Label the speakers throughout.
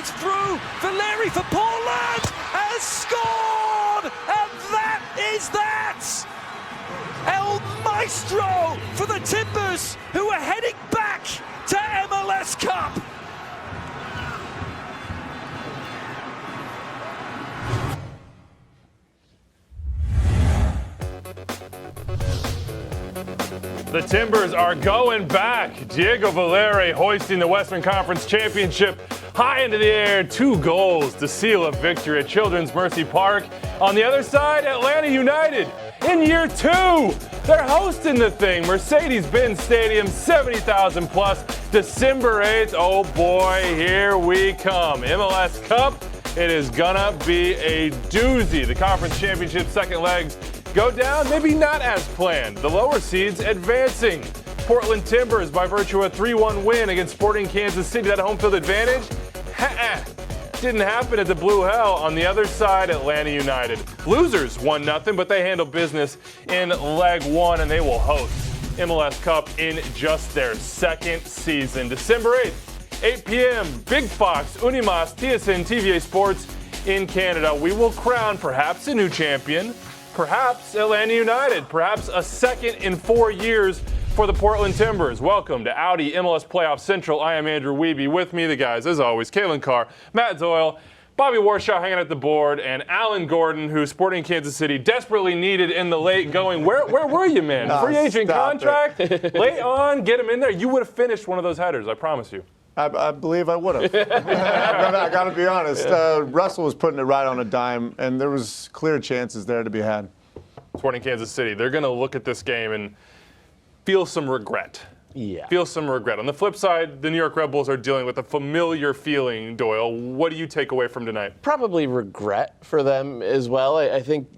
Speaker 1: It's through. Valeri for Portland has scored! And that is that! El Maestro for the Timbers, who are heading back to MLS Cup.
Speaker 2: The Timbers are going back. Diego Valeri hoisting the Western Conference Championship high into the air. 2 goals to seal a victory at Children's Mercy Park. On the other side, Atlanta United in year 2. They're hosting the thing. Mercedes-Benz Stadium, 70,000 plus. December 8th. Oh boy, here we come. MLS Cup. It is gonna be a doozy. The conference championship second legs go down, maybe not as planned. The lower seeds advancing. Portland Timbers by virtue of a 3-1 win against Sporting Kansas City. That home field advantage? Didn't happen at the Blue Hell. On the other side, Atlanta United. Losers 1-0, but they handle business in leg 1, and they will host MLS Cup in just their second season. December 8th, 8 p.m., Big Fox, Unimas, TSN, TVA Sports in Canada. We will crown perhaps a new champion, perhaps Atlanta United, perhaps a second in 4 years for the Portland Timbers. Welcome to Audi MLS Playoff Central. I am Andrew Wiebe. With me, the guys, as always, Kalen Carr, Matt Doyle, Bobby Warshaw hanging at the board, and Alan Gordon, who Sporting Kansas City desperately needed in the late going. Where were you, man? Free agent contract? Late on, get him in there. You would have finished one of those headers, I promise you.
Speaker 3: I believe I would have. I got to be honest. Russell was putting it right on a dime, and there was clear chances there to be had.
Speaker 2: Sporting Kansas City, they're going to look at this game and feel some regret.
Speaker 4: Yeah.
Speaker 2: Feel some regret. On the flip side, the New York Red Bulls are dealing with a familiar feeling, Doyle. What do you take away from tonight?
Speaker 4: Probably regret for them as well. I think,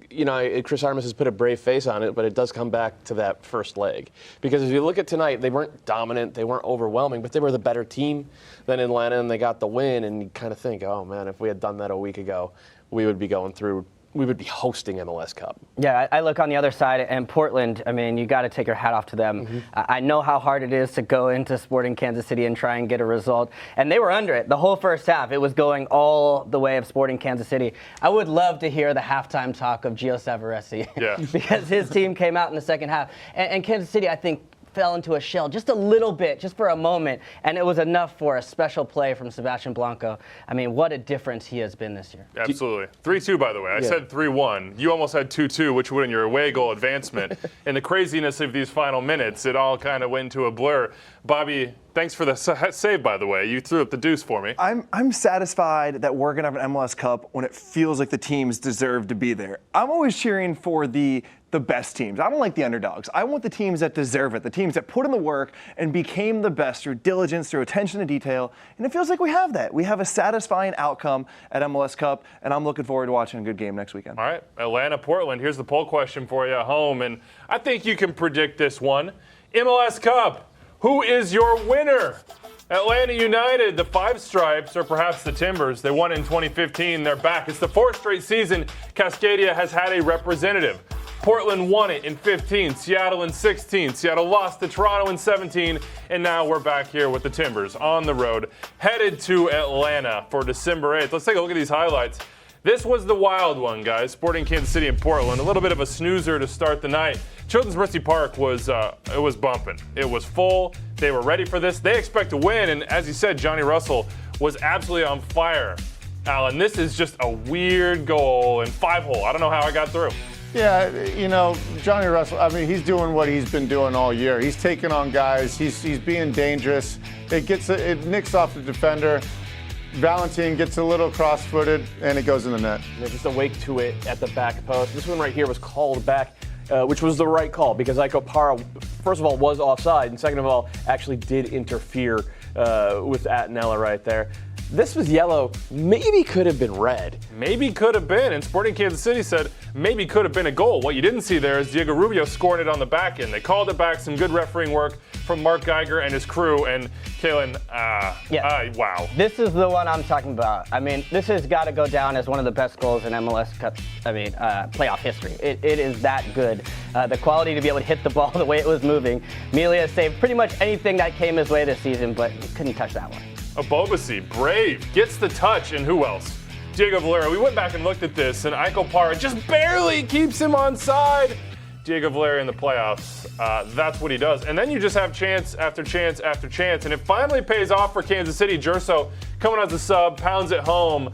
Speaker 4: Chris Armas has put a brave face on it, but it does come back to that first leg. Because if you look at tonight, they weren't dominant, they weren't overwhelming, but they were the better team than Atlanta, and they got the win, and you kind of think, oh man, if we had done that a week ago, we would be hosting MLS Cup.
Speaker 5: Yeah, I look on the other side, and Portland, I mean, you got to take your hat off to them. Mm-hmm. I know how hard it is to go into Sporting Kansas City and try and get a result, and they were under it the whole first half. It was going all the way of Sporting Kansas City. I would love to hear the halftime talk of Gio SAVARESE, because his team came out in the second half. And Kansas City, I think, fell into a shell just a little bit, just for a moment, and it was enough for a special play from Sebastian Blanco. I mean, what a difference he has been this year.
Speaker 2: Absolutely. 3-2, by the way. I said 3-1. You almost had 2-2, which would have been your away goal advancement. In the craziness of these final minutes, it all kind of went into a blur. Bobby, thanks for the save, by the way. You threw up the deuce for me.
Speaker 6: I'm satisfied that we're going to have an MLS Cup when it feels like the teams deserve to be there. I'm always cheering for the best teams. I don't like the underdogs. I want the teams that deserve it, the teams that put in the work and became the best through diligence, through attention to detail, and it feels like we have that. We have a satisfying outcome at MLS Cup, and I'm looking forward to watching a good game next weekend.
Speaker 2: All right, Atlanta, Portland. Here's the poll question for you at home, and I think you can predict this one. MLS Cup, who is your winner? Atlanta United, the Five Stripes, or perhaps the Timbers. They won in 2015. They're back. It's the 4th straight season Cascadia has had a representative. Portland won it in 15, Seattle in 16. Seattle lost to Toronto in 17, and now we're back here with the Timbers on the road, headed to Atlanta for December 8th. Let's take a look at these highlights. This was the wild one, guys. Sporting Kansas City and Portland. A little bit of a snoozer to start the night. Children's Mercy Park was bumping. It was full. They were ready for this. They expect to win, and as you said, Johnny Russell was absolutely on fire. Alan, this is just a weird goal in 5-hole. I don't know how I got through.
Speaker 3: Yeah, Johnny Russell, I mean, he's doing what he's been doing all year. He's taking on guys. He's being dangerous. It nicks off the defender. Valentin gets a little cross-footed, and it goes in the net.
Speaker 4: Yeah, just a wake to it at the back post. This one right here was called back, which was the right call, because Iko Para, first of all, was offside, and second of all, actually did interfere with Attinella right there. This was yellow, maybe could have been red.
Speaker 2: Maybe could have been, and Sporting Kansas City said maybe could have been a goal. What you didn't see there is Diego Rubio scoring it on the back end. They called it back, some good refereeing work from Mark Geiger and his crew, and Kalen, wow.
Speaker 5: This is the one I'm talking about. I mean, this has got to go down as one of the best goals in MLS Cup, playoff history. It is that good. The quality to be able to hit the ball the way it was moving. Melia saved pretty much anything that came his way this season, but he couldn't touch that one.
Speaker 2: Abobasi, brave, gets the touch, and who else? Diego Valera. We went back and looked at this, and Eichel Parra just barely keeps him on side. Diego Valera in the playoffs, that's what he does. And then you just have chance after chance after chance, and it finally pays off for Kansas City. Jerso coming as a sub, pounds it home,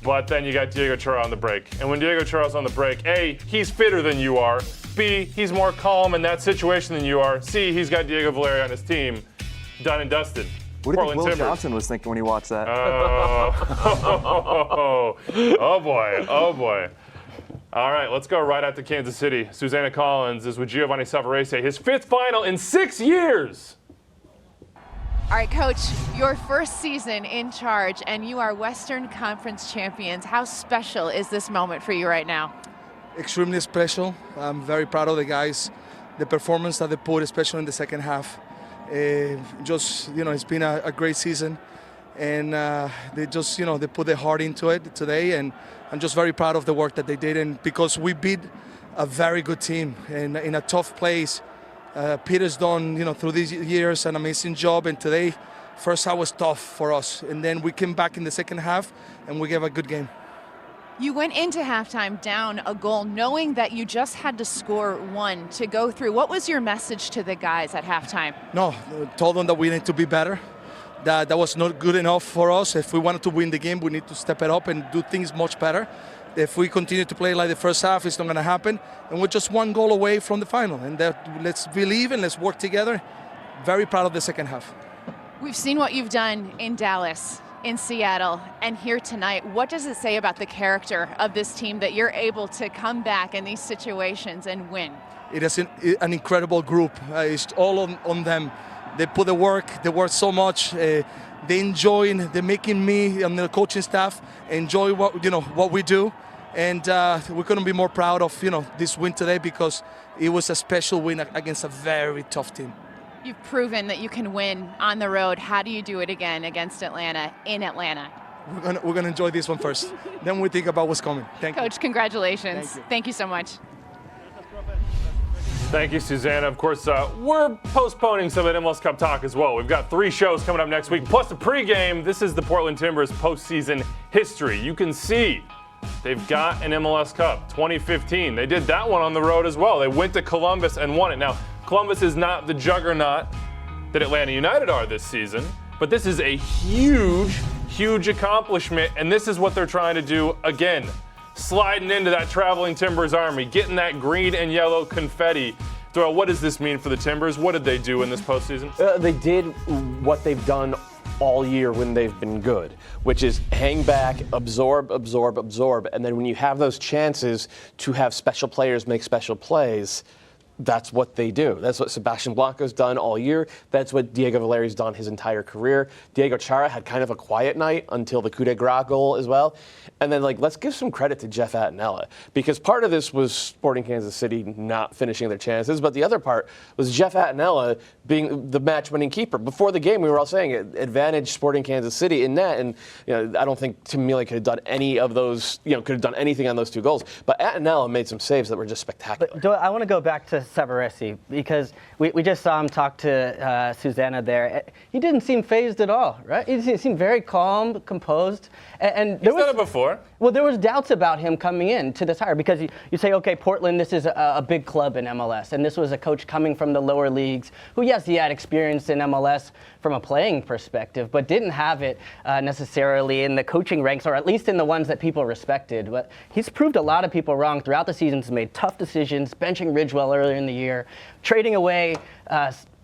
Speaker 2: but then you got Diego Chara on the break. And when Diego Chara's on the break, A, he's fitter than you are. B, he's more calm in that situation than you are. C, he's got Diego Valera on his team. Done and dusted.
Speaker 6: What do you think
Speaker 2: Portland
Speaker 6: Will
Speaker 2: Timbers.
Speaker 6: Johnson was thinking when he watched that?
Speaker 2: Oh boy, oh boy. All right, let's go right out to Kansas City. Susanna Collins is with GIOVANNI SAVARESE, his 5th final in 6 years.
Speaker 7: All right, Coach, your first season in charge, and you are Western Conference champions. How special is this moment for you right now?
Speaker 8: Extremely special. I'm very proud of the guys, the performance that they put, especially in the second half. It's been a great season, and they just, they put their heart into it today, and I'm just very proud of the work that they did, and because we beat a very good team in a tough place. Peter's done, through these years, an amazing job, and today, first half was tough for us, and then we came back in the second half, and we gave a good game.
Speaker 7: You went into halftime down a goal, knowing that you just had to score one to go through. What was your message to the guys at halftime?
Speaker 8: No, told them that we need to be better. That was not good enough for us. If we wanted to win the game, we need to step it up and do things much better. If we continue to play like the first half, it's not going to happen. And we're just one goal away from the final. And let's believe and let's work together. Very proud of the second half.
Speaker 7: We've seen what you've done in Dallas, in Seattle, and here tonight. What does it say about the character of this team that you're able to come back in these situations and win?
Speaker 8: It is an incredible group. It's all on them. They put the work. They work so much. They enjoy. They're making me and the coaching staff enjoy what we do, and we couldn't be more proud of this win today because it was a special win against a very tough team.
Speaker 7: You've proven that you can win on the road. How do you do it again against Atlanta in Atlanta?
Speaker 8: We're gonna enjoy this one first. Then we think about what's coming. Thank you.
Speaker 7: Coach, congratulations. Thank you so much.
Speaker 2: Thank you, Susanna. Of course, we're postponing some of the MLS Cup talk as well. We've got 3 shows coming up next week, plus the pregame. This is the Portland Timbers postseason history. You can see they've got an MLS Cup 2015. They did that one on the road as well. They went to Columbus and won it. Now, Columbus is not the juggernaut that Atlanta United are this season, but this is a huge, huge accomplishment, and this is what they're trying to do again. Sliding into that traveling Timbers army, getting that green and yellow confetti. Doyle, what does this mean for the Timbers? What did they do in this postseason?
Speaker 4: They did what they've done all year when they've been good, which is hang back, absorb, absorb, absorb. And then when you have those chances to have special players make special plays, that's what they do. That's what Sebastian Blanco's done all year. That's what Diego Valeri's done his entire career. Diego Chara had kind of a quiet night until the coup de grace goal as well. And then, let's give some credit to Jeff Attinella, because part of this was Sporting Kansas City not finishing their chances, but the other part was Jeff Attinella being the match-winning keeper. Before the game, we were all saying it, advantage Sporting Kansas City in net, and I don't think Tim Mealy could have done any of those, could have done anything on those 2 goals. But Attinella made some saves that were just spectacular.
Speaker 5: But I want to go back to Savarese, because we just saw him talk to Susanna there. He didn't seem phased at all, right? He seemed very calm, composed. And
Speaker 2: He's done it before.
Speaker 5: Well, there was doubts about him coming in to this hire, because you say, okay, Portland, this is a big club in MLS, and this was a coach coming from the lower leagues who, yes, he had experience in MLS from a playing perspective, but didn't have it necessarily in the coaching ranks, or at least in the ones that people respected. But he's proved a lot of people wrong throughout the season. He's made tough decisions, benching Ridgewell earlier in the year, trading away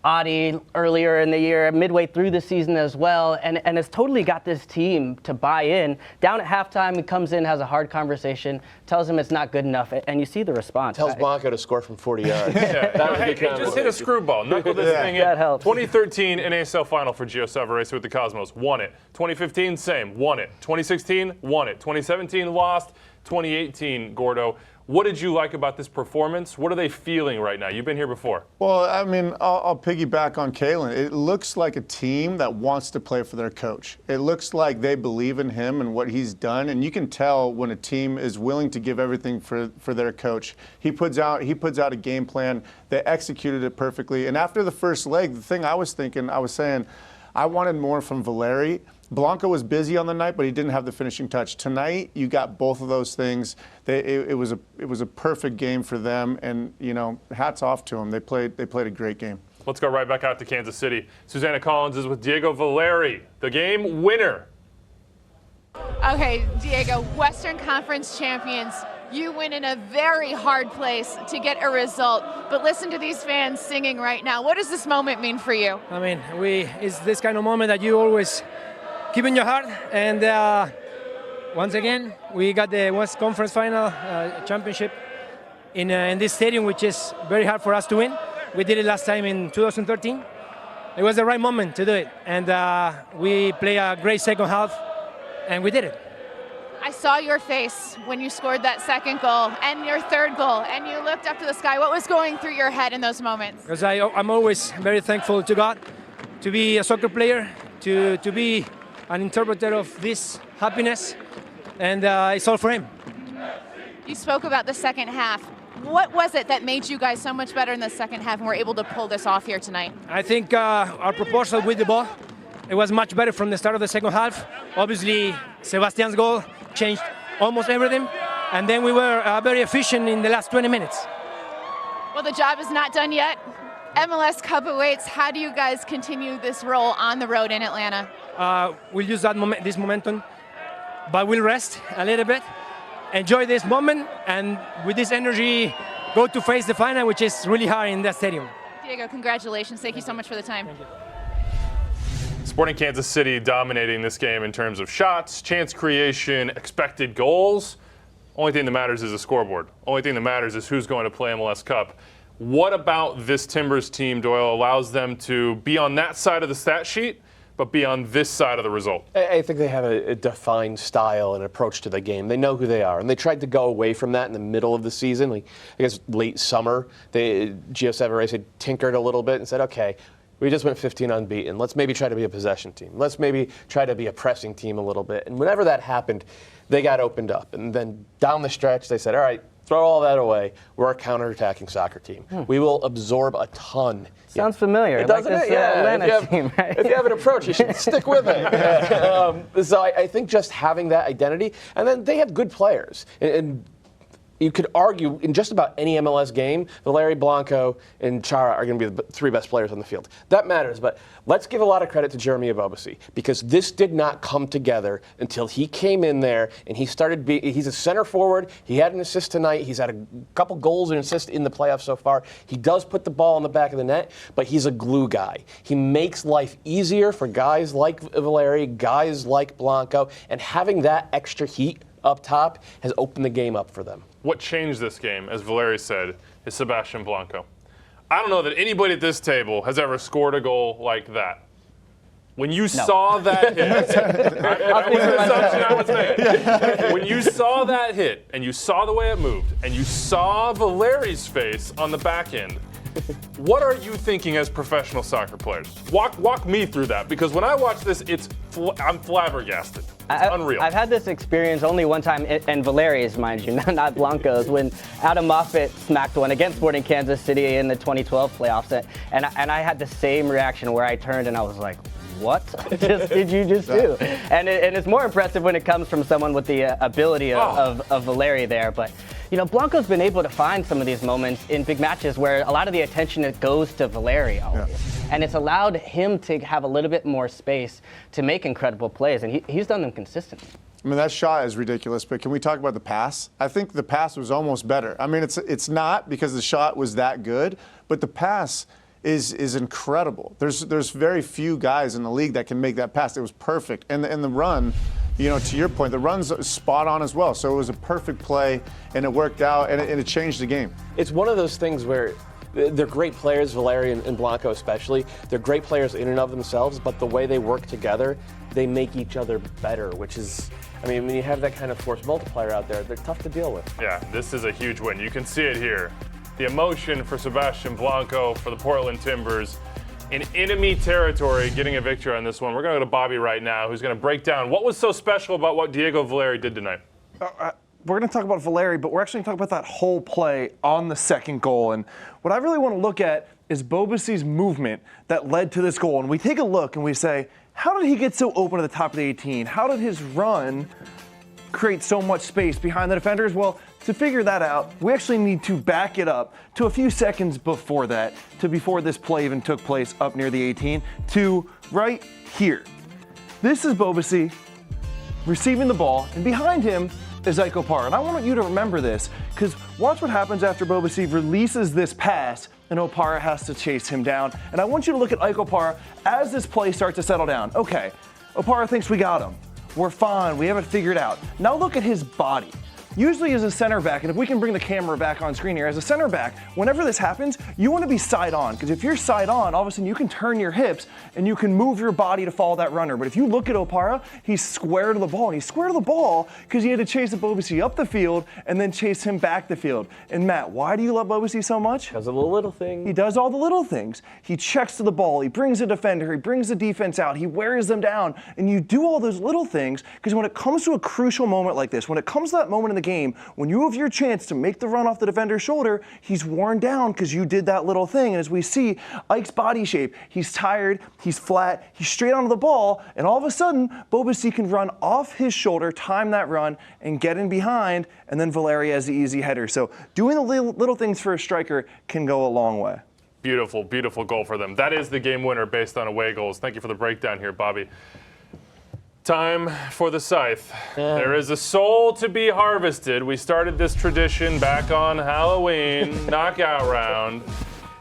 Speaker 5: Adi earlier in the year, midway through the season as well, and has totally got this team to buy in. Down at halftime, he comes in, has a hard conversation, tells him it's not good enough, and you see the response.
Speaker 4: Tells Blanco to score from 40 yards.
Speaker 2: Hey, just hit a screwball. Knuckle this thing in.
Speaker 5: That helps.
Speaker 2: 2013 NASL final for Gio Savarese with the Cosmos. Won it. 2015, same. Won it. 2016, won it. 2017, lost. 2018, Gordo. What did you like about this performance? What are they feeling right now? You've been here before.
Speaker 3: Well, I mean, I'll piggyback on Kalen. It looks like a team that wants to play for their coach. It looks like they believe in him and what he's done, and you can tell when a team is willing to give everything for their coach. He puts out a game plan. They executed it perfectly. And after the first leg, the thing I was saying, I wanted more from Valeri. Blanco was busy on the night, but he didn't have the finishing touch. Tonight, you got both of those things. It was a perfect game for them, and hats off to them. They played a great game.
Speaker 2: Let's go right back out to Kansas City. Susanna Collins is with Diego Valeri, the game winner.
Speaker 7: Okay, Diego, Western Conference champions. You win in a very hard place to get a result, but listen to these fans singing right now. What does this moment mean for you?
Speaker 9: I mean, it's this kind of moment that you always keep in your heart. And once again, we got the West Conference Final championship in this stadium, which is very hard for us to win. We did it last time in 2013. It was the right moment to do it, and we played a great second half, and we did it.
Speaker 7: I saw your face when you scored that second goal and your third goal, and you looked up to the sky. What was going through your head in those moments?
Speaker 9: Because I'm always very thankful to God to be a soccer player, to be an interpreter of this happiness, and it's all for him.
Speaker 7: You spoke about the second half. What was it that made you guys so much better in the second half and were able to pull this off here tonight?
Speaker 9: I think our proposal with the ball, it was much better from the start of the second half. Obviously, Sebastian's goal changed almost everything, and then we were very efficient in the last 20 minutes.
Speaker 7: Well, the job is not done yet. MLS Cup awaits. How do you guys continue this role on the road in Atlanta?
Speaker 9: We'll use this momentum, but we'll rest a little bit, enjoy this moment, and with this energy, go to face the final, which is really hard in that stadium.
Speaker 7: Diego, congratulations. Thank you so much for the time.
Speaker 2: Sporting Kansas City dominating this game in terms of shots, chance creation, expected goals. Only thing that matters is the scoreboard. Only thing that matters is who's going to play MLS Cup. What about this Timbers team, Doyle, allows them to be on that side of the stat sheet, but be on this side of the result?
Speaker 4: I think they have a defined style and approach to the game. They know who they are, and they tried to go away from that in the middle of the season. Like, I guess late summer, SAVARESE had tinkered a little bit and said, okay, we just went 15 unbeaten. Let's maybe try to be a possession team. Let's maybe try to be a pressing team a little bit. And whenever that happened, they got opened up. And then down the stretch, they said, all right, throw all that away. We're a counterattacking soccer team. We will absorb a ton.
Speaker 5: Sounds familiar.
Speaker 4: Doesn't it? Yeah.
Speaker 5: Atlanta team, right?
Speaker 4: If you have an approach, you should stick with it. So I think just having that identity, and then they have good players. And you could argue in just about any MLS game, Valeri, Blanco, and Chara are going to be the three best players on the field. That matters, but let's give a lot of credit to Jeremy Ebobisse, because this did not come together until he came in there and he started he's a center forward. He had an assist tonight. He's had a couple goals and assists in the playoffs so far. He does put the ball in the back of the net, but he's a glue guy. He makes life easier for guys like Valeri, guys like Blanco, and having that extra heat up top has opened the game up for them.
Speaker 2: What changed this game, as Valeri said, is Sebastian Blanco. I don't know that anybody at this table has ever scored a goal like that. When you saw that hit, that was the assumption I was making. When you saw that hit, and you saw the way it moved, and you saw Valeri's face on the back end, what are you thinking as professional soccer players? Walk me through that, because when I watch this, I'm flabbergasted. It's unreal.
Speaker 5: I've had this experience only one time, and Valeri's, mind you, not Blanco's, when Adam Moffett smacked one against Sporting Kansas City in the 2012 playoffs, and I had the same reaction where I turned and I was like, what did you just do? And it's more impressive when it comes from someone with the ability of Valeri there. But, Blanco's been able to find some of these moments in big matches where a lot of the attention goes to Valeri always. Yeah. And it's allowed him to have a little bit more space to make incredible plays, and he's done them consistently.
Speaker 3: I mean, that shot is ridiculous, but can we talk about the pass? I think the pass was almost better. I mean, it's not because the shot was that good, but the pass is incredible. There's very few guys in the league that can make that pass. It was perfect. And the run, to your point, the run's spot on as well. So it was a perfect play, and it worked out, and it changed the game.
Speaker 4: It's one of those things where they're great players, Valeri and Blanco especially. They're great players in and of themselves, but the way they work together, they make each other better, which is, when you have that kind of force multiplier out there, they're tough to deal with.
Speaker 2: Yeah, this is a huge win. You can see it here. The emotion for Sebastian Blanco, for the Portland Timbers, in enemy territory, getting a victory on this one. We're going to go to Bobby right now, who's going to break down what was so special about what Diego Valeri did tonight.
Speaker 6: we're going to talk about Valeri, but we're actually going to talk about that whole play on the second goal. And what I really want to look at is Bobassy's movement that led to this goal. And we take a look and we say, how did he get so open at the top of the 18? How did his run create so much space behind the defenders? Well, to figure that out, we actually need to back it up to a few seconds before that, to before this play even took place up near the 18, to right here. This is Bobassy receiving the ball, and behind him is Ike Opara. And I want you to remember this, because watch what happens after Bobassy releases this pass, and Opara has to chase him down. And I want you to look at Ike Opara as this play starts to settle down. Okay, Opara thinks we got him. We're fine, we have it figured out. Now look at his body. Usually as a center back, and if we can bring the camera back on screen here, as a center back, whenever this happens, you want to be side on, because if you're side on, all of a sudden you can turn your hips and you can move your body to follow that runner. But if you look at Opara, he's square to the ball, and he's square to the ball because he had to chase the Bobassy up the field and then chase him back the field. And Matt, why do you love Bobassy so much?
Speaker 4: Because of the little things.
Speaker 6: He does all the little things. He checks to the ball, he brings the defender, he brings the defense out, he wears them down, and you do all those little things because when it comes to a crucial moment like this, when it comes to that moment in the game, when you have your chance to make the run off the defender's shoulder, he's worn down because you did that little thing. And as we see, Ike's body shape, he's tired, he's flat, he's straight onto the ball, and all of a sudden, Bobassy can run off his shoulder, time that run, and get in behind, and then Valeri has the easy header. So doing the little things for a striker can go a long way.
Speaker 2: Beautiful, beautiful goal for them. That is the game winner based on away goals. Thank you for the breakdown here, Bobby. Time for the scythe. There is a soul to be harvested. We started this tradition back on Halloween, knockout round.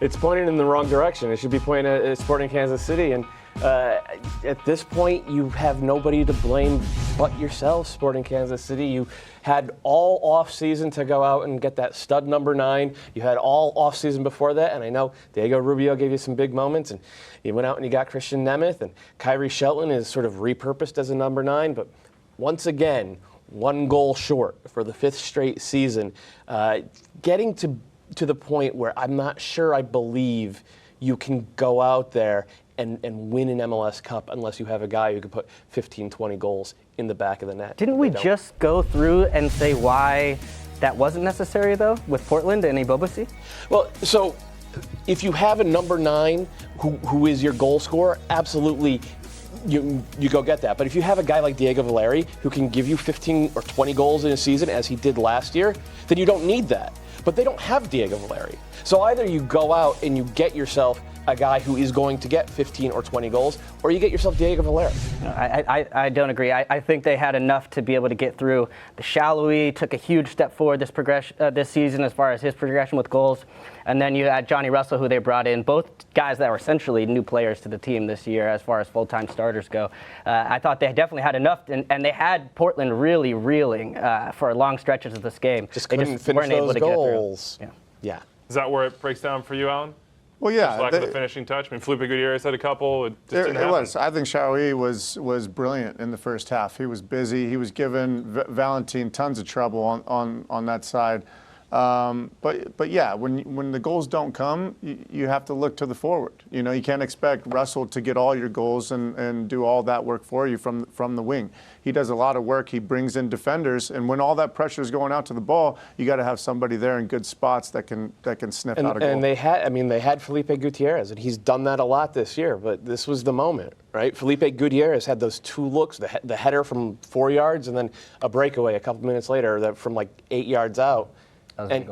Speaker 4: It's pointing in the wrong direction. It should be pointing at Sporting Kansas City. And at this point, you have nobody to blame but yourself, Sporting Kansas City. You had all offseason to go out and get that stud number 9. You had all offseason before that, and I know Diego Rubio gave you some big moments, and you went out and you got Christian Nemeth, and Kyrie Shelton is sort of repurposed as a number 9, but once again, 1 goal short for the 5th straight season. Getting to the point where I'm not sure I believe you can go out there and win an MLS Cup unless you have a guy who can put 15, 20 goals in the back of the net.
Speaker 5: Didn't we just go through and say why that wasn't necessary, though, with Portland and Bobassy?
Speaker 4: Well, so if you have a number 9 who is your goal scorer, absolutely you go get that. But if you have a guy like Diego Valeri who can give you 15 or 20 goals in a season, as he did last year, then you don't need that. But they don't have Diego Valeri. So either you go out and you get yourself a guy who is going to get 15 or 20 goals, or you get yourself Diego Valeri.
Speaker 5: I don't agree. I think they had enough to be able to get through. The Shallowy took a huge step forward this season as far as his progression with goals. And then you had Johnny Russell, who they brought in, both guys that were essentially new players to the team this year as far as full-time starters go. I thought they definitely had enough, and they had Portland really reeling for long stretches of this game.
Speaker 4: They just finish those goals.
Speaker 5: Yeah.
Speaker 2: Is that where it breaks down for you, Alan?
Speaker 3: Well, yeah.
Speaker 2: Just lack of the finishing touch. I mean, Felipe Gutierrez had a couple. It just didn't happen.
Speaker 3: It was. I think Shawi was brilliant in the first half. He was busy. He was giving Valentin tons of trouble on that side. But yeah, when the goals don't come, you have to look to the forward. You know, you can't expect Russell to get all your goals and do all that work for you from the wing. He does a lot of work. He brings in defenders, and when all that pressure is going out to the ball, you got to have somebody there in good spots that can sniff out a goal.
Speaker 4: And they had Felipe Gutierrez, and he's done that a lot this year. But this was the moment, right? Felipe Gutierrez had those 2 looks: the header from 4 yards, and then a breakaway a couple minutes later that from like 8 yards out. And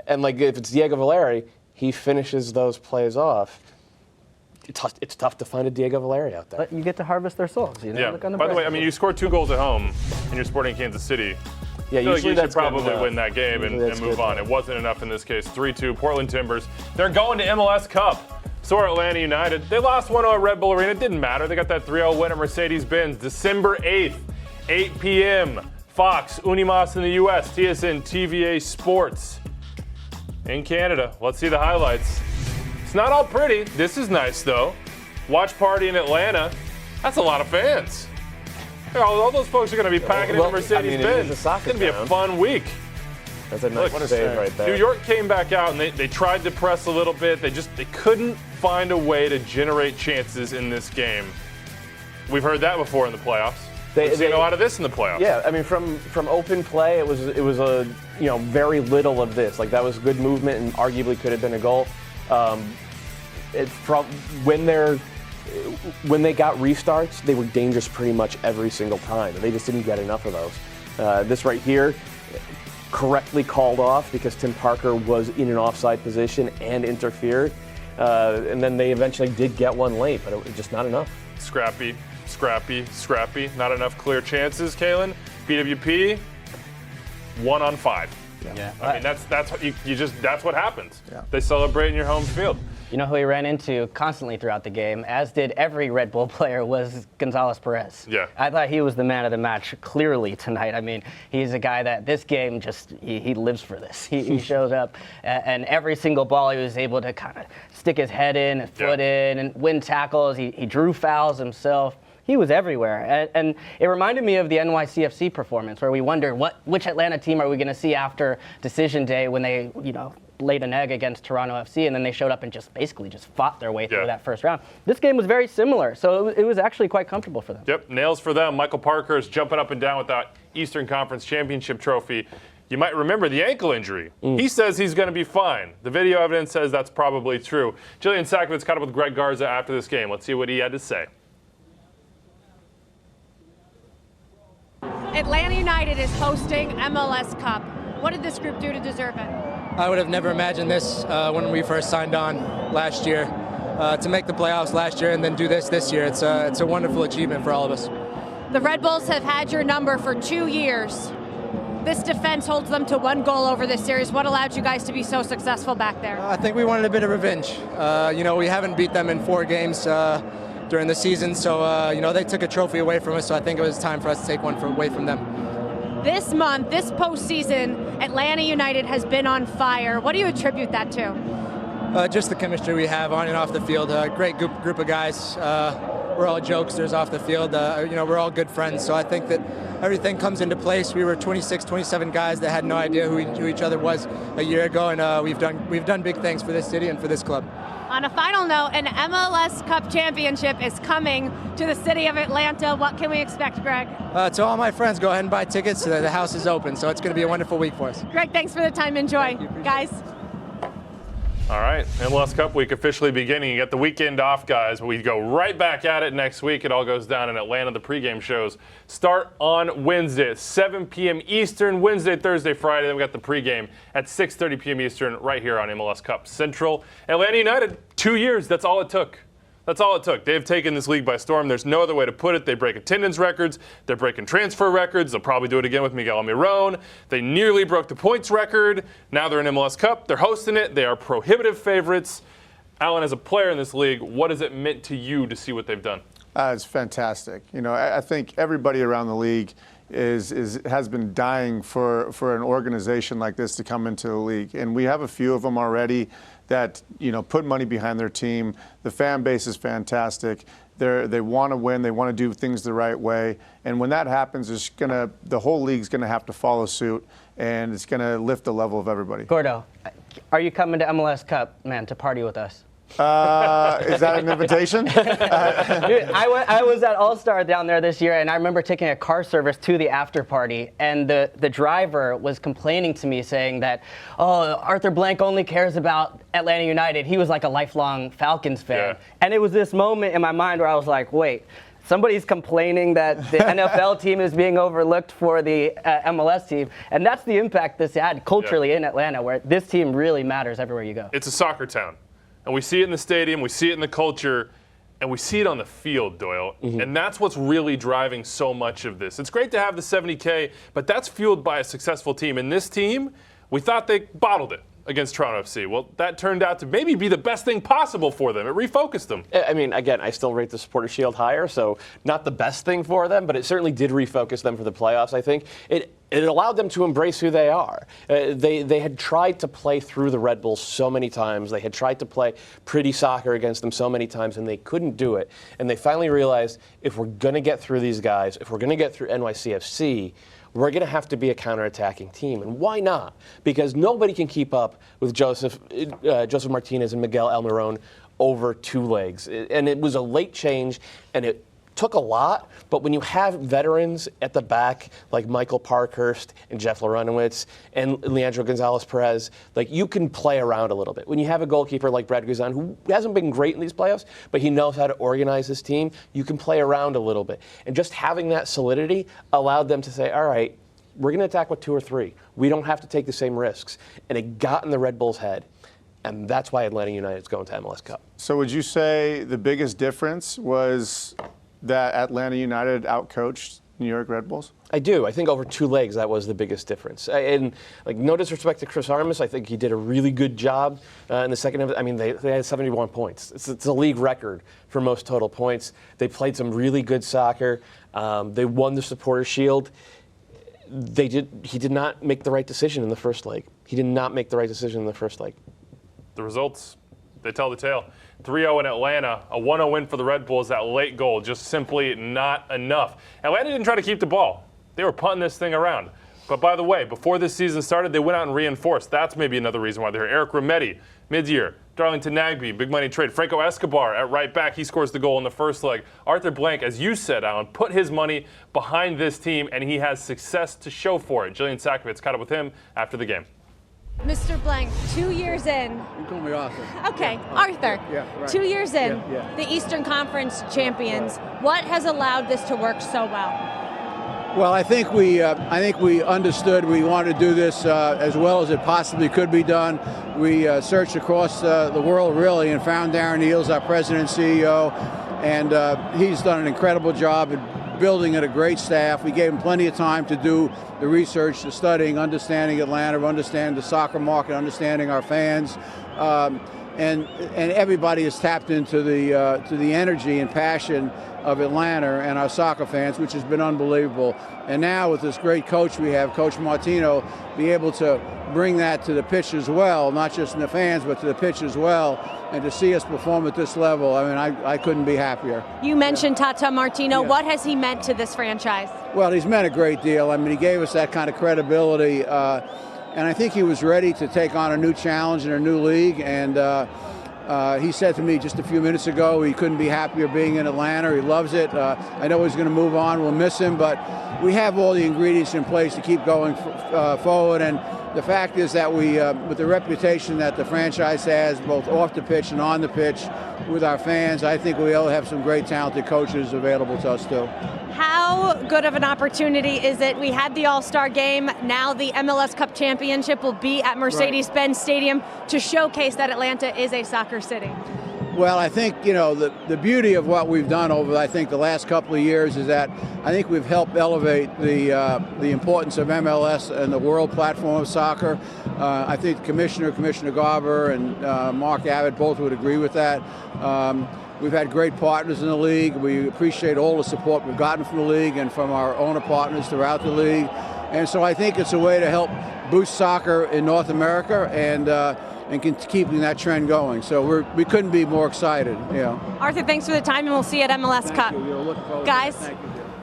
Speaker 4: and like if it's Diego Valeri, he finishes those plays off. It's tough to find a Diego Valeri out there.
Speaker 5: But you get to harvest their souls. You know?
Speaker 2: Yeah.
Speaker 5: Look on the
Speaker 2: By the way, I mean, you scored 2 goals at home, and you're Sporting Kansas City.
Speaker 4: Yeah,
Speaker 2: I feel like
Speaker 4: usually
Speaker 2: you should
Speaker 4: that's good
Speaker 2: probably
Speaker 4: enough.
Speaker 2: win that game and move on.
Speaker 4: enough.
Speaker 2: It wasn't enough in this case. 3-2, Portland Timbers. They're going to MLS Cup. So are Atlanta United. They lost 1-0 at Red Bull Arena. It didn't matter. They got that 3-0 win at Mercedes-Benz. December 8th, 8 p.m. Fox, Unimas in the U.S., TSN, TVA Sports in Canada. Let's see the highlights. It's not all pretty. This is nice, though. Watch party in Atlanta. That's a lot of fans. All those folks are going to be packing into Mercedes-Benz. It's going to be a fun week.
Speaker 4: That's a nice save right there.
Speaker 2: New York came back out, and they tried to press a little bit. They couldn't find a way to generate chances in this game. We've heard that before in the playoffs. We've seen a lot of this in the playoffs.
Speaker 4: Yeah, I mean, from open play, it was a very little of this. Like, that was good movement and arguably could have been a goal. From when they got restarts, they were dangerous pretty much every single time. They just didn't get enough of those. This right here, correctly called off because Tim Parker was in an offside position and interfered. And then they eventually did get one late, but it was just not enough.
Speaker 2: Scrappy. Not enough clear chances, Kalen. BWP, 1 on 5.
Speaker 5: Yeah.
Speaker 2: I mean, that's what you just that's what happens.
Speaker 3: Yeah.
Speaker 2: They celebrate in your home field.
Speaker 5: You know who he ran into constantly throughout the game, as did every Red Bull player, was Gonzalez Perez.
Speaker 2: Yeah.
Speaker 5: I thought he was the man of the match clearly tonight. I mean, he's a guy that this game just, he lives for this. He shows up, and every single ball he was able to kind of stick his head in and foot in and win tackles. He drew fouls himself. He was everywhere. And it reminded me of the NYCFC performance, where we wondered which Atlanta team are we going to see after decision day when they, laid an egg against Toronto FC, and then they showed up and basically just fought their way through that first round. This game was very similar, so it was actually quite comfortable for them.
Speaker 2: Yep, nails for them. Michael Parker is jumping up and down with that Eastern Conference Championship trophy. You might remember the ankle injury. He says he's going to be fine. The video evidence says that's probably true. Jillian Sakovitz caught up with Greg Garza after this game. Let's see what he had to say.
Speaker 10: Atlanta United is hosting MLS Cup. What did this group do to deserve it?
Speaker 9: I would have never imagined this when we first signed on last year. To make the playoffs last year and then do this year, it's a wonderful achievement for all of us.
Speaker 10: The Red Bulls have had your number for 2 years. This defense holds them to 1 goal over this series. What allowed you guys to be so successful back there?
Speaker 9: I think we wanted a bit of revenge. We haven't beat them in 4 games during the season, so they took a trophy away from us, so I think it was time for us to take one away from them.
Speaker 10: This month, this postseason, Atlanta United has been on fire. What do you attribute that to?
Speaker 9: Just the chemistry we have on and off the field. Great group of guys. We're all jokesters off the field. We're all good friends, so I think that everything comes into place. We were 26, 27 guys that had no idea who each other was a year ago, and we've done big things for this city and for this club.
Speaker 10: On a final note, an MLS Cup championship is coming to the city of Atlanta. What can we expect, Greg?
Speaker 9: To all my friends, go ahead and buy tickets. The house is open, so it's going to be a wonderful week for us.
Speaker 10: Greg, thanks for the time. Enjoy. Guys.
Speaker 2: All right, MLS Cup week officially beginning. You get the weekend off, guys. We go right back at it next week. It all goes down in Atlanta. The pregame shows start on Wednesday at 7 p.m. Eastern, Wednesday, Thursday, Friday. Then we got the pregame at 6:30 p.m. Eastern right here on MLS Cup Central. Atlanta United, 2 years. That's all it took. That's all it took. They've taken this league by storm. There's no other way to put it. They break attendance records. They're breaking transfer records. They'll probably do it again with Miguel Almiron. They nearly broke the points record. Now they're in MLS Cup. They're hosting it. They are prohibitive favorites. Alan, as a player in this league, what has it meant to you to see what they've done?
Speaker 3: It's fantastic. I think everybody around the league has been dying for an organization like this to come into the league. And we have a few of them already that put money behind their team. The fan base is fantastic. They want to win. They want to do things the right way. And when that happens, the whole league's going to have to follow suit, and it's going to lift the level of everybody.
Speaker 5: Gordo, are you coming to MLS Cup, man, to party with us?
Speaker 3: Is that an invitation?
Speaker 5: Dude, I was at All-Star down there this year, and I remember taking a car service to the after party, and the driver was complaining to me saying that, Arthur Blank only cares about Atlanta United. He was like a lifelong Falcons fan.
Speaker 2: Yeah.
Speaker 5: And it was this moment in my mind where I was like, wait, somebody's complaining that the NFL team is being overlooked for the MLS team. And that's the impact this had culturally in Atlanta, where this team really matters everywhere you go.
Speaker 2: It's a soccer town. And we see it in the stadium, we see it in the culture, and we see it on the field, Doyle. And that's what's really driving so much of this. It's great to have the 70K, but that's fueled by a successful team. And this team, we thought they bottled it against Toronto FC. Well, that turned out to maybe be the best thing possible for them. It refocused them.
Speaker 4: I mean, again, I still rate the Supporter Shield higher, so not the best thing for them, but it certainly did refocus them for the playoffs, I think. It allowed them to embrace who they are. They had tried to play through the Red Bulls so many times. They had tried to play pretty soccer against them so many times, and they couldn't do it. And they finally realized, if we're going to get through these guys, if we're going to get through NYCFC, we're going to have to be a counterattacking team. And why not? Because nobody can keep up with Joseph Martinez and Miguel Almiron over 2 legs. And it was a late change, and it took a lot, but when you have veterans at the back like Michael Parkhurst and Jeff Larunowitz and Leandro Gonzalez-Perez, like you can play around a little bit. When you have a goalkeeper like Brad Guzan, who hasn't been great in these playoffs, but he knows how to organize his team, you can play around a little bit. And just having that solidity allowed them to say, all right, we're going to attack with 2 or 3. We don't have to take the same risks. And it got in the Red Bulls' head. And that's why Atlanta United's going to MLS Cup.
Speaker 3: So would you say the biggest difference was that Atlanta United outcoached New York Red Bulls?
Speaker 4: I do. I think over 2 legs, that was the biggest difference. And like, no disrespect to Chris Armas, I think he did a really good job in the second half. I mean, they had 71 points. It's a league record for most total points. They played some really good soccer. They won the Supporters' Shield. He did not make the right decision in the first leg. He did not make the right decision in the first leg.
Speaker 2: The results, they tell the tale. 3-0 in Atlanta, a 1-0 win for the Red Bulls. That late goal, just simply not enough. Atlanta didn't try to keep the ball. They were punting this thing around. But by the way, before this season started, they went out and reinforced. That's maybe another reason why they're here. Eric Remedi, mid-year. Darlington Nagbe, big money trade. Franco Escobar at right back. He scores the goal in the first leg. Arthur Blank, as you said, Alan, put his money behind this team, and he has success to show for it. Jillian Sakovits caught up with him after the game.
Speaker 10: Mr. Blank, 2 years in.
Speaker 11: You call me Arthur.
Speaker 10: Okay, Arthur.
Speaker 11: Yeah, right.
Speaker 10: 2 years in,
Speaker 11: Yeah.
Speaker 10: the Eastern Conference champions. What has allowed this to work so well?
Speaker 11: Well, I think we understood we wanted to do this as well as it possibly could be done. We searched across the world, really, and found Darren Eales, our president and CEO, and he's done an incredible job at building a great staff. We gave him plenty of time to do the research, the studying, understanding Atlanta, understanding the soccer market, understanding our fans, and everybody has tapped into the energy and passion of Atlanta and our soccer fans, which has been unbelievable. And now with this great coach we have, Coach Martino, be able to bring that to the pitch as well, not just in the fans, but to the pitch as well, and to see us perform at this level, I mean, I couldn't be happier.
Speaker 10: You mentioned Tata Martino.
Speaker 11: Yeah.
Speaker 10: What has he meant to this franchise?
Speaker 11: Well, he's meant a great deal. I mean, he gave us that kind of credibility, and I think he was ready to take on a new challenge in a new league, and he said to me just a few minutes ago he couldn't be happier being in Atlanta. He loves it. I know he's going to move on. We'll miss him, but we have all the ingredients in place to keep going forward. And the fact is that we, with the reputation that the franchise has, both off the pitch and on the pitch, with our fans, I think we'll have some great talented coaches available to us too.
Speaker 10: How good of an opportunity is it? We had the All-Star game. Now the MLS Cup Championship will be at Mercedes-Benz Stadium to showcase that Atlanta is a soccer city.
Speaker 11: Well, I think, you know, the beauty of what we've done over, I think, the last couple of years is that I think we've helped elevate the importance of MLS and the world platform of soccer. I think Commissioner Garber and Mark Abbott both would agree with that. We've had great partners in the league. We appreciate all the support we've gotten from the league and from our owner partners throughout the league. And so I think it's a way to help boost soccer in North America and keeping that trend going. So we couldn't be more excited. Yeah.
Speaker 10: Arthur, thanks for the time, and we'll see you at MLS Cup. Guys,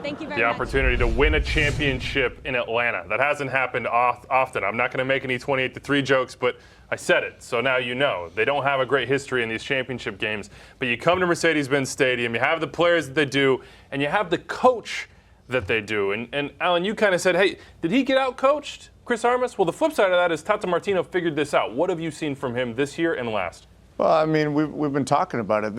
Speaker 10: thank you very
Speaker 2: The
Speaker 10: much.
Speaker 2: opportunity to win a championship in Atlanta. That hasn't happened often. I'm not going to make any 28-3 jokes, but I said it, so now you know. They don't have a great history in these championship games, but you come to Mercedes-Benz Stadium, you have the players that they do, and you have the coach that they do. And Alan, you kind of said, hey, did he get out-coached, Chris Armas? Well, the flip side of that is Tata Martino figured this out. What have you seen from him this year and last?
Speaker 3: Well, I mean, we've been talking about it.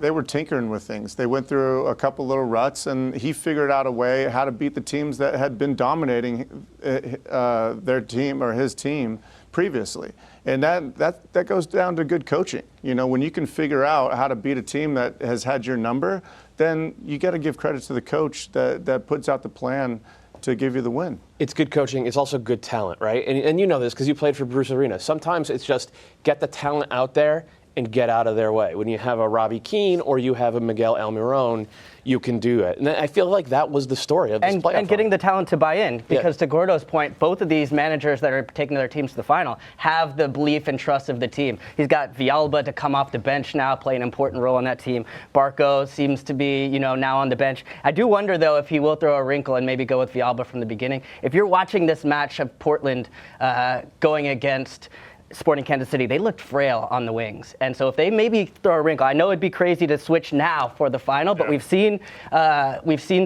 Speaker 3: They were tinkering with things. They went through a couple little ruts, and he figured out a way how to beat the teams that had been dominating their team or his team previously. And that goes down to good coaching. You know, when you can figure out how to beat a team that has had your number, then you got to give credit to the coach that puts out the plan to give you the win.
Speaker 4: It's good coaching. It's also good talent, right? And you know this because you played for Bruce Arena. Sometimes it's just get the talent out there and get out of their way. When you have a Robbie Keane or you have a Miguel Almiron, you can do it. And I feel like that was the story of this playoff.
Speaker 5: And getting the talent to buy in, because to Gordo's point, both of these managers that are taking their teams to the final have the belief and trust of the team. He's got Villalba to come off the bench now, play an important role on that team. Barco seems to be, now on the bench. I do wonder, though, if he will throw a wrinkle and maybe go with Villalba from the beginning. If you're watching this match of Portland going against Sporting Kansas City, they looked frail on the wings. And so if they maybe throw a wrinkle, I know it'd be crazy to switch now for the final, but we've seen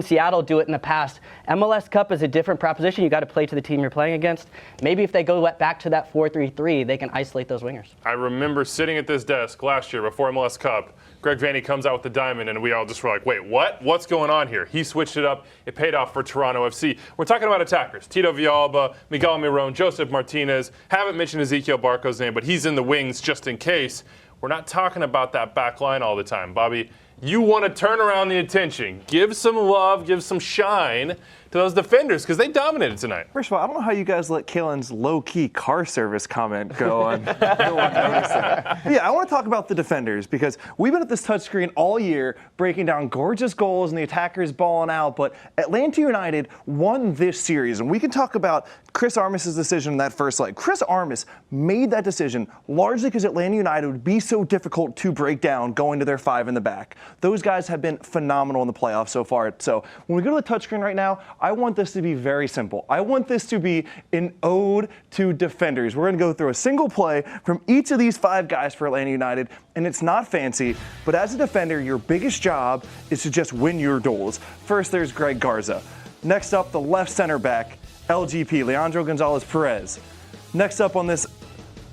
Speaker 5: Seattle do it in the past. MLS Cup is a different proposition. You got to play to the team you're playing against. Maybe if they go back to that 4-3-3, they can isolate those wingers.
Speaker 2: I remember sitting at this desk last year before MLS Cup. Greg Vanny comes out with the diamond, and we all just were like, wait, what? What's going on here? He switched it up. It paid off for Toronto FC. We're talking about attackers. Tito Villalba, Miguel Miron, Joseph Martinez. Haven't mentioned Ezequiel Barco's name, but he's in the wings just in case. We're not talking about that back line all the time. Bobby, you want to turn around the attention. Give some love, give some shine to those defenders because they dominated tonight.
Speaker 6: First of all, I don't know how you guys let Kalen's low-key car service comment go on. Yeah, I want to talk about the defenders because we've been at this touchscreen all year breaking down gorgeous goals and the attackers balling out, but Atlanta United won this series, and we can talk about Chris Armas' decision in that first leg. Chris Armas made that decision largely because Atlanta United would be so difficult to break down going to their 5 in the back. Those guys have been phenomenal in the playoffs so far. So when we go to the touchscreen right now, I want this to be very simple. I want this to be an ode to defenders. We're going to go through a single play from each of these 5 guys for Atlanta United, and it's not fancy, but as a defender, your biggest job is to just win your duels. First, there's Greg Garza. Next up, the left center back, LGP, Leandro Gonzalez Perez. Next up on this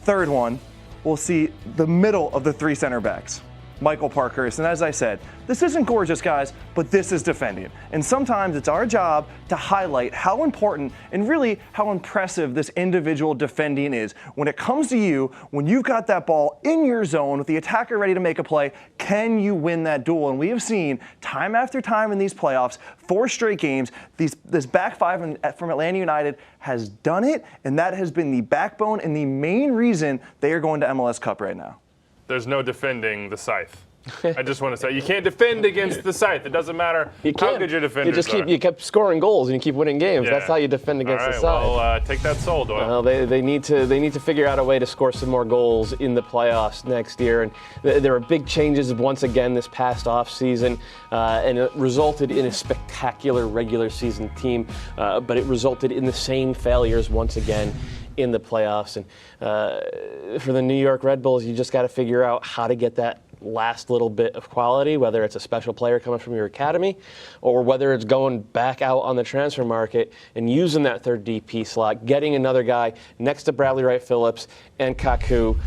Speaker 6: third one, we'll see the middle of the 3 center backs, Michael Parkhurst. And as I said, this isn't gorgeous, guys, but this is defending. And sometimes it's our job to highlight how important and really how impressive this individual defending is. When it comes to you, when you've got that ball in your zone with the attacker ready to make a play, can you win that duel? And we have seen time after time in these playoffs, 4 straight games, this back 5 from Atlanta United has done it, and that has been the backbone and the main reason they are going to MLS Cup right now.
Speaker 2: There's no defending the Scythe. I just want to say, you can't defend against the Scythe. It doesn't matter how good your defenders are.
Speaker 4: You kept scoring goals and you keep winning games.
Speaker 2: Yeah.
Speaker 4: That's how you defend against the Scythe.
Speaker 2: Well, take that soul, Doyle.
Speaker 4: Well, they need to figure out a way to score some more goals in the playoffs next year. And there are big changes once again this past offseason, and it resulted in a spectacular regular season team, but it resulted in the same failures once again in the playoffs. And for the New York Red Bulls, you just got to figure out how to get that last little bit of quality, whether it's a special player coming from your academy or whether it's going back out on the transfer market and using that third DP slot, getting another guy next to Bradley Wright Phillips and Kaku.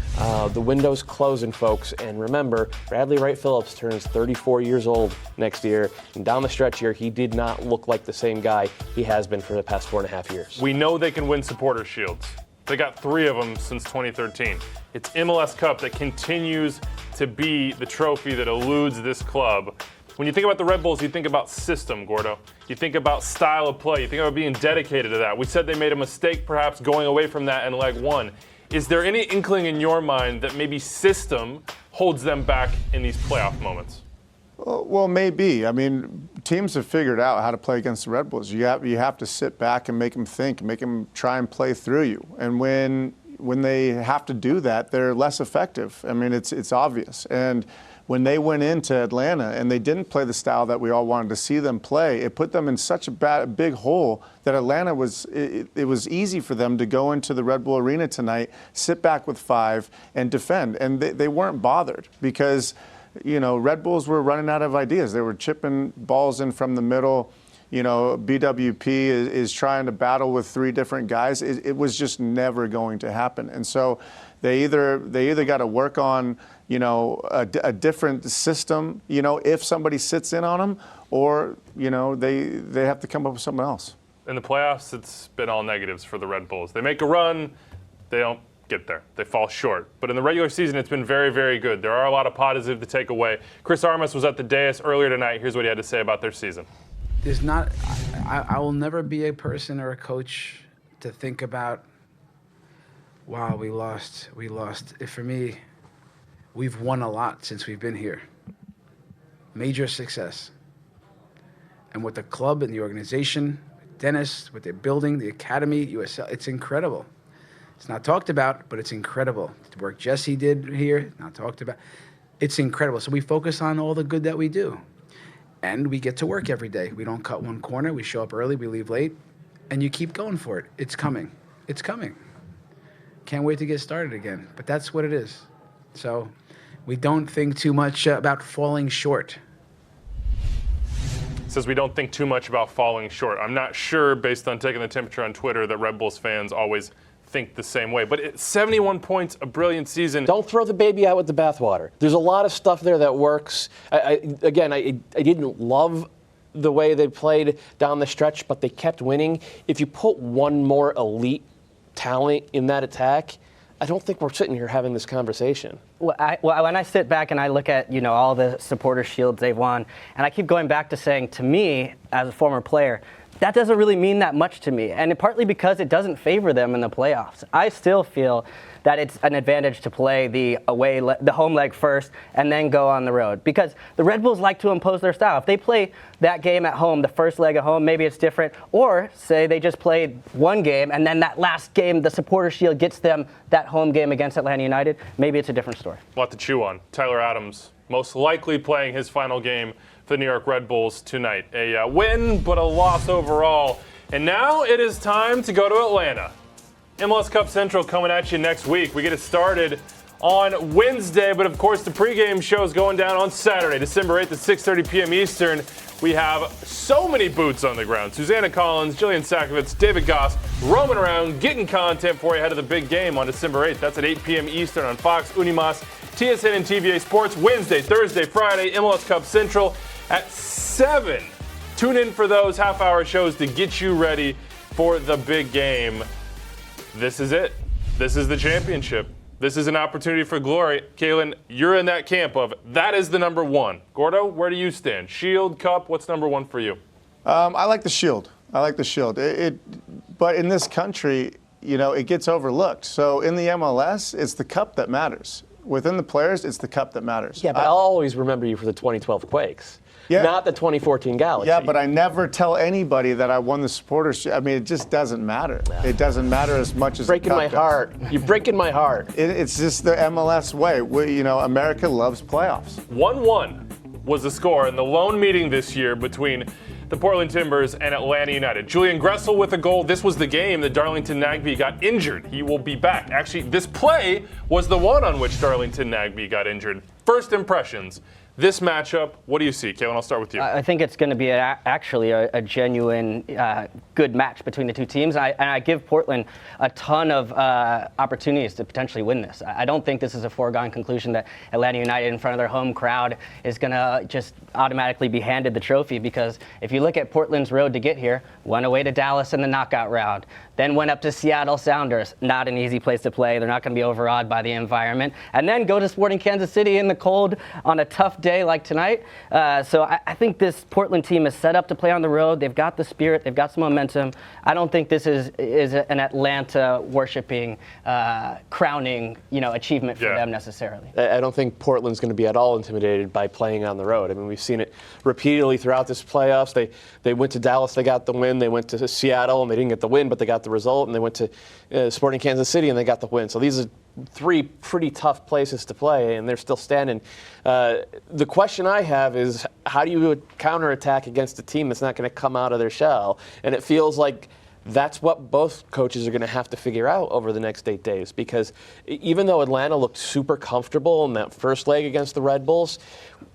Speaker 4: The window's closing, folks. And remember, Bradley Wright Phillips turns 34 years old next year. And down the stretch here, he did not look like the same guy he has been for the past 4.5 years.
Speaker 2: We know they can win supporter shields. They got 3 of them since 2013. It's MLS Cup that continues to be the trophy that eludes this club. When you think about the Red Bulls, you think about system, Gordo. You think about style of play. You think about being dedicated to that. We said they made a mistake perhaps going away from that in leg 1. Is there any inkling in your mind that maybe system holds them back in these playoff moments?
Speaker 3: Well, maybe. I mean, teams have figured out how to play against the Red Bulls. You have to sit back and make them think, make them try and play through you. And when they have to do that, they're less effective. I mean, it's obvious. And when they went into Atlanta and they didn't play the style that we all wanted to see them play, it put them in such a big hole that Atlanta it was easy for them to go into the Red Bull Arena tonight, sit back with 5, and defend. And they weren't bothered because, you know, Red Bulls were running out of ideas. They were chipping balls in from the middle. You know, BWP is trying to battle with 3 different guys. It was just never going to happen. And so they either got to work on, you know, a different system, you know, if somebody sits in on them, or, you know, they have to come up with something else.
Speaker 2: In the playoffs, it's been all negatives for the Red Bulls. They make a run, they don't get there. They fall short. But in the regular season, it's been very, very good. There are a lot of positives to take away. Chris Armas was at the dais earlier tonight. Here's what he had to say about their season.
Speaker 12: I will never be a person or a coach to think about, wow, we lost. For me, we've won a lot since we've been here. Major success. And with the club and the organization, Dennis, what they're building, the academy, USL, it's incredible. It's not talked about, but it's incredible. The work Jesse did here, not talked about. It's incredible. So we focus on all the good that we do. And we get to work every day. We don't cut one corner. We show up early, we leave late, and you keep going for it. It's coming. It's coming. can't wait to get started again. But that's what it is. So we don't think too much about falling short.
Speaker 2: Says we don't think too much about falling short. I'm not sure, based on taking the temperature on Twitter, that Red Bulls fans always think the same way. But 71 points, a brilliant season.
Speaker 4: Don't throw the baby out with the bathwater. There's a lot of stuff there that works. I didn't love the way they played down the stretch, but they kept winning. If you put one more elite talent in that attack, I don't think we're sitting here having this conversation.
Speaker 5: Well, when I sit back and I look at, all the supporter shields they've won, and I keep going back to saying, to me, as a former player, that doesn't really mean that much to me. And partly because it doesn't favor them in the playoffs. I still feel that it's an advantage to play the home leg first and then go on the road. Because the Red Bulls like to impose their style. If they play that game at home, the first leg at home, maybe it's different. Or say they just played one game and then that last game, the supporter shield gets them that home game against Atlanta United, maybe it's a different story.
Speaker 2: A lot to chew on. Tyler Adams, most likely playing his final game for the New York Red Bulls tonight. A win, but a loss overall. And now it is time to go to Atlanta. MLS Cup Central coming at you next week. We get it started on Wednesday, but of course the pregame show is going down on Saturday, December 8th at 6:30 p.m. Eastern. We have so many boots on the ground. Susanna Collins, Jillian Sakovits, David Goss roaming around, getting content for you ahead of the big game on December 8th. That's at 8 p.m. Eastern on Fox, Unimas, TSN, and TVA Sports. Wednesday, Thursday, Friday, MLS Cup Central at 7. Tune in for those half-hour shows to get you ready for the big game. This is it. This is the championship. This is an opportunity for glory. Kaylin, you're in that camp of that is the number one. Gordo, where do you stand? Shield, Cup, what's number one for you?
Speaker 3: I like the Shield. But in this country, it gets overlooked. So in the MLS, it's the Cup that matters. Within the players, it's the Cup that matters.
Speaker 4: Yeah, but I'll always remember you for the 2012 Quakes.
Speaker 3: Yeah.
Speaker 4: Not the 2014 Galaxy.
Speaker 3: Yeah, but I never tell anybody that I won the supporters. I mean, it just doesn't matter. No. It doesn't matter as much as
Speaker 4: breaking my heart. You're breaking my heart.
Speaker 3: It's just the MLS way. America loves playoffs.
Speaker 2: 1-1 was the score in the lone meeting this year between the Portland Timbers and Atlanta United. Julian Gressel with a goal. This was the game that Darlington Nagbe got injured. He will be back. Actually, this play was the one on which Darlington Nagbe got injured. First impressions. This matchup, what do you see? Kaylin, I'll start with you.
Speaker 5: I think it's going to be actually a genuine good match between the two teams. And I give Portland a ton of opportunities to potentially win this. I don't think this is a foregone conclusion that Atlanta United in front of their home crowd is going to just automatically be handed the trophy, because if you look at Portland's road to get here, went away to Dallas in the knockout round, then went up to Seattle Sounders, not an easy place to play. They're not going to be overawed by the environment. And then go to Sporting Kansas City in the cold on a tough day like tonight. So I think this Portland team is set up to play on the road. They've got the spirit. They've got some momentum. I don't think this is an Atlanta worshiping, crowning, achievement for them necessarily.
Speaker 4: I don't think Portland's going to be at all intimidated by playing on the road. I mean, we've seen it repeatedly throughout this playoffs. They went to Dallas, they got the win. They went to Seattle, and they didn't get the win, but they got the result. And they went to Sporting Kansas City, and they got the win. So these are three pretty tough places to play, and they're still standing. The question I have is, how do you counterattack against a team that's not going to come out of their shell? And it feels like that's what both coaches are going to have to figure out over the next 8 days, because even though Atlanta looked super comfortable in that first leg against the Red Bulls,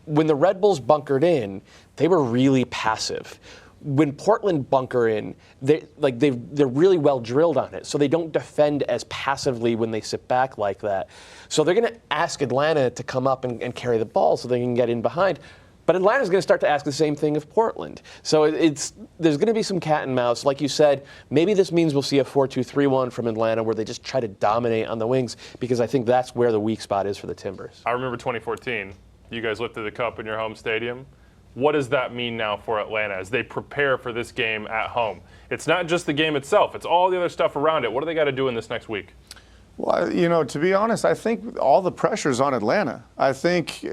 Speaker 4: when the Red Bulls bunkered in, they were really passive. When Portland bunker in, they're really well drilled on it, so they don't defend as passively when they sit back like that. So they're going to ask Atlanta to come up and carry the ball so they can get in behind. But Atlanta's going to start to ask the same thing of Portland. So there's going to be some cat and mouse. Like you said, maybe this means we'll see a 4-2-3-1 from Atlanta where they just try to dominate on the wings, because I think that's where the weak spot is for the Timbers.
Speaker 2: I remember 2014. You guys lifted the cup in your home stadium. What does that mean now for Atlanta as they prepare for this game at home? It's not just the game itself. It's all the other stuff around it. What do they got to do in this next week?
Speaker 3: Well, to be honest, I think all the pressure's on Atlanta. I think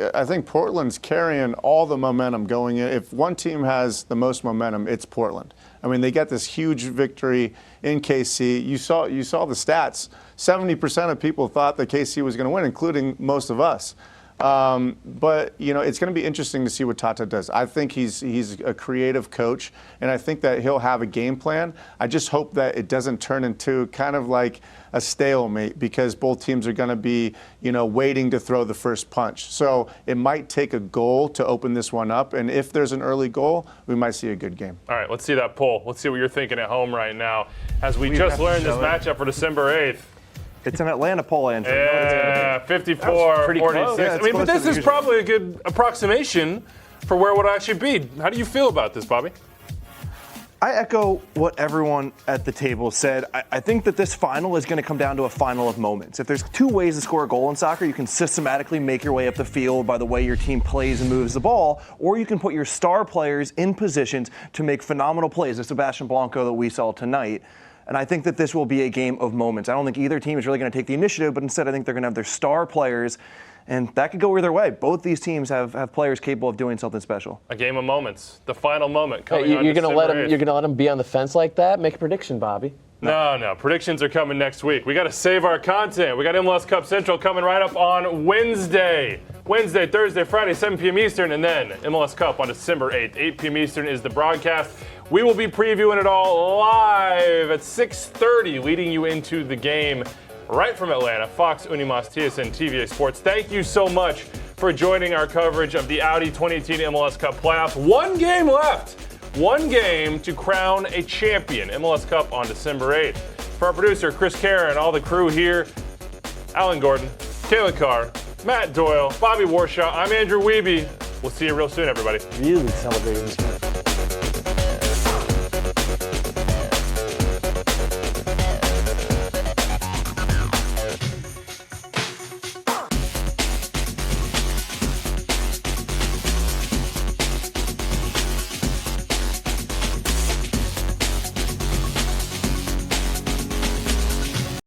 Speaker 3: Portland's carrying all the momentum going in. If one team has the most momentum, it's Portland. I mean, they got this huge victory in KC. You saw the stats. 70% of people thought that KC was going to win, including most of us. But it's going to be interesting to see what Tata does. I think he's a creative coach, and I think that he'll have a game plan. I just hope that it doesn't turn into kind of like a stalemate, because both teams are going to be, waiting to throw the first punch. So it might take a goal to open this one up, and if there's an early goal, we might see a good game.
Speaker 2: All right, let's see that poll. Let's see what you're thinking at home right now as we just learned this matchup for December 8th.
Speaker 6: It's an Atlanta poll, Andrew.
Speaker 2: Yeah, 54, 46.
Speaker 6: Yeah,
Speaker 2: but this is probably a good approximation for where it would actually be. How do you feel about this, Bobby?
Speaker 6: I echo what everyone at the table said. I think that this final is going to come down to a final of moments. If there's two ways to score a goal in soccer, you can systematically make your way up the field by the way your team plays and moves the ball, or you can put your star players in positions to make phenomenal plays, the Sebastian Blanco that we saw tonight. And I think that this will be a game of moments. I don't think either team is really going to take the initiative, but instead I think they're going to have their star players, and that could go either way. Both these teams have players capable of doing something special.
Speaker 2: A game of moments. The final moment coming on
Speaker 4: you're
Speaker 2: December 8th.
Speaker 4: You're going to let them be on the fence like that? Make a prediction, Bobby.
Speaker 2: No. Predictions are coming next week. We got to save our content. We got MLS Cup Central coming right up on Wednesday. Wednesday, Thursday, Friday, 7 p.m. Eastern, and then MLS Cup on December 8th. 8 p.m. Eastern is the broadcast. We will be previewing it all live at 6:30, leading you into the game right from Atlanta. Fox, Unimas, TSN, TVA Sports. Thank you so much for joining our coverage of the Audi 2018 MLS Cup playoffs. One game left. One game to crown a champion. MLS Cup on December 8th. For our producer, Chris Karen, all the crew here, Alan Gordon, Kayla Carr, Matt Doyle, Bobby Warshaw, I'm Andrew Wiebe. We'll see you real soon, everybody.
Speaker 4: Really celebrating this match.